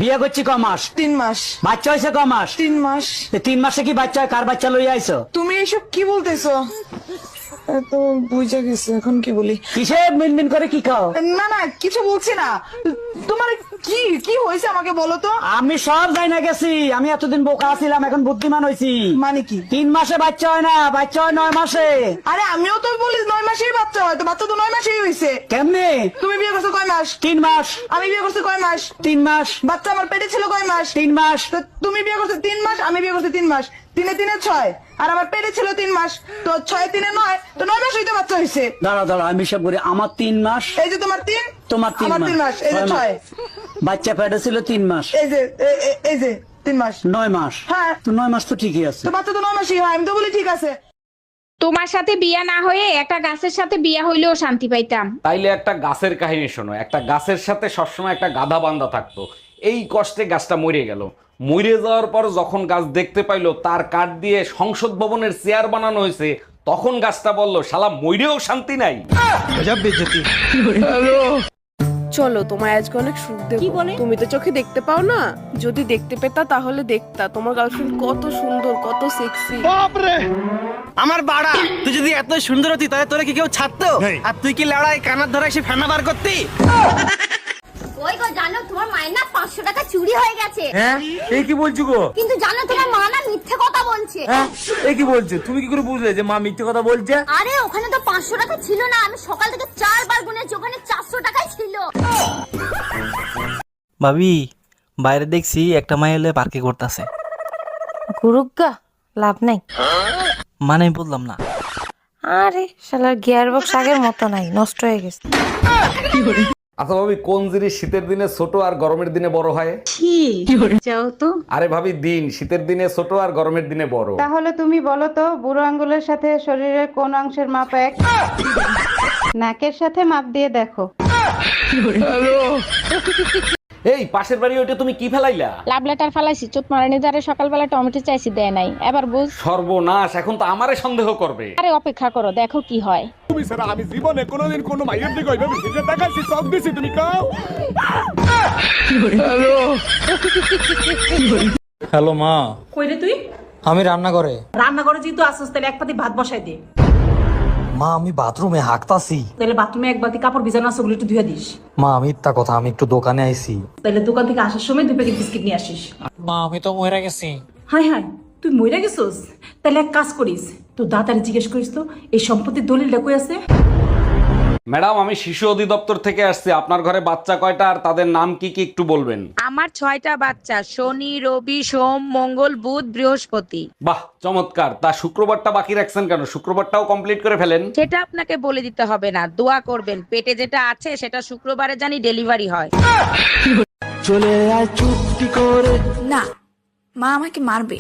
বিয়ে করছি ক মাস? 3 মাস। বাচ্চা হয়েছে ক মাস? 3 মাস। 3 মাসে কি বাচ্চা হয়? কার বাচ্চা লইয়া আইছো? তুমি এসব কি বলতেছো? তো বুঝে গেছে, এখন কি বলি? কিসে মিনমিন করে কি খাও? না না, কিছু বলছি না। তোমার কি কি হয়েছে আমাকে বলো তো। আমি সব যাই না গেছি। আমি এতদিন বোকা ছিলাম, এখন বুদ্ধিমান হয়েছি। মানে কি? 3 মাসে বাচ্চা হয় না, বাচ্চা হয় 9 মাসে। আরে আমিও তো বলি 9 মাসেই বাচ্চা হয়, তো বাচ্চা তো 9 মাসেই হয়েছে। কেমনে? তুমি বিয়ে করছো কয় মাস? 3 মাস। আমি বিয়ে করছি কয় মাস? 3 মাস। বাচ্চা আমার পেটে ছিল কয় মাস? 3 মাস। তো তুমি বিয়ে করছো 3 মাস, আমি বিয়ে করছি 3 মাস। 3 এ 3 এ 6, আর আমার পেটে ছিল 3 মাস। তো 6 এ 3 এ 9, তো 9 মাস হইতে বাচ্চা হয়েছে। দাঁড়া দাঁড়া, আমি সব করি। আমার 3 মাস, এই যে তোমার 3, তোমার 3 আমার 3 মাস, এই যে 6। বাচ্চা পেটে ছিল 3 মাস, এই যে এই যে 3 মাস। 9 মাস। হ্যাঁ। তো 9 মাস তো ঠিকই আছে। তো বাচ্চা তো 9 মাসই হয়, আমি তো বলি ঠিক আছে। তোমার সাথে বিয়া না হয়ে একটা গাছের সাথে বিয়া হইলেও শান্তি পাইতাম। তাইলে একটা গাছের কাহিনী শোনো। একটা গাছের সাথে সবসময় একটা গাধা বান্ধা থাকতো। এই কষ্টে গাছটা মরে গেল। মরে যাওয়ার পর যখন গাছ দেখতে পাইলো তার কাঠ দিয়ে সংসদ ভবনের চেয়ার বানানো হয়েছে, তখন গাছটা বলল, শালা মইরেও শান্তি নাই। চলো তোমায় আজকে অনেক সুখ দেব। তুমি তো চোখে দেখতে পাও না, যদি দেখতে পেতা তাহলে দেখতা তোমার গার্লফ্রেন্ড কত সুন্দর, কত সেক্সি। আমার বাড়া, তুই যদি এত সুন্দর হতি তাহলে তোরা কি কেউ ছাড়তো? আর তুই কি লড়াই কানার ধরে এসে ফেনা বার করতি? ওই গো, জানো তোমার মায়ের না 500 টাকা চুরি হয়ে গেছে। হ্যাঁ, এই কি বলছো গো? কিন্তু জানো তোমার মা না মিথ্যে কথা বলছে। হ্যাঁ, এই কি বলছো? তুমি কি করে বুঝলে যে মা মিথ্যে কথা বলছে? আরে ওখানে তো 500 টাকা ছিল না, আমি সকাল থেকে 4 বার গুনেছি, ওখানে 400 টাকাই ছিল। ভাবি, বাইরে দেখছি একটা মাই এলে পার্কে করতেছে। গুরুগা লাভ নাই। মানে আমি বললাম না। আরে শালার গিয়ার বক্স আগের মতো নাই, নষ্ট হয়ে গেছে। আচ্ছা ভাবি, কোন জিনিস শীতের দিনে ছোট আর গরমের দিনে বড় হয়? যাও তো। আরে ভাবি, দিন শীতের দিনে ছোট আর গরমের দিনে বড়। তাহলে তুমি বলো তো, বুড়ো আঙ্গুলের সাথে শরীরের কোন অংশের মাপ এক? নাকের সাথে মাপ দিয়ে দেখো। এই পাশের বাড়ি ওইটা তুমি কি ফেলাইলা? লাভ লেটার ফালাইছি, চোট মারানি যারে সকালবেলা টমেটো চাইছি দেয় নাই, এবার বুঝ। সর্বনাশ, এখন তো আমারে সন্দেহ করবে। আরে অপেক্ষা করো, দেখো কি হয়। আমি জীবনে কোনোদিন কোনো মাইয়ের দিকে ওইভাবে ফিরে তাকাইছি, সব দিছি, তুমি কাও। হ্যালো মা। কই রে তুই? আমি রান্না করে। রান্না করে যেহেতু আসছিস, তাহলে এক পাতি ভাত বসাই দে। মা, আমি বাথরুমে হাঁকতাছি। তাহলে বাথরুমে এক বাতি কাপড় ভিজানো আছে, ওগুলো একটু ধুয়ে দিস। মা, মিথ্যা কথা, আমি একটু দোকানে আইছি। তাহলে দোকান থেকে আসার সময় 2 প্যাকেট বিস্কিট নিয়ে আসিস। মা, আমি তো মরে গেছি। হাই হাই, তুই মইরা গেছিস? তাহলে এক কাজ করিস, তো দাদারে জিজ্ঞেস করিস তো এই সম্পত্তির দলিলটা কই আছে। ম্যাডাম, আমি শিশু অধিদপ্তর থেকে আসছি। আপনার ঘরে বাচ্চা কয়টা আর তাদের নাম কি কি একটু বলবেন? আমার 6টা বাচ্চা, শনি, রবি, সোম, মঙ্গল, বুধ, বৃহস্পতি। বাহ, চমৎকার। তা শুক্রবারটা বাকি রাখছেন কেন? শুক্রবারটাও কমপ্লিট করে ফেলেন। সেটা আপনাকে বলে দিতে হবে না, দোয়া করবেন পেটে যেটা আছে সেটা শুক্রবারে জানি ডেলিভারি হয়। চলে আয় চুপটি করে। না, মা আমাকে মারবে।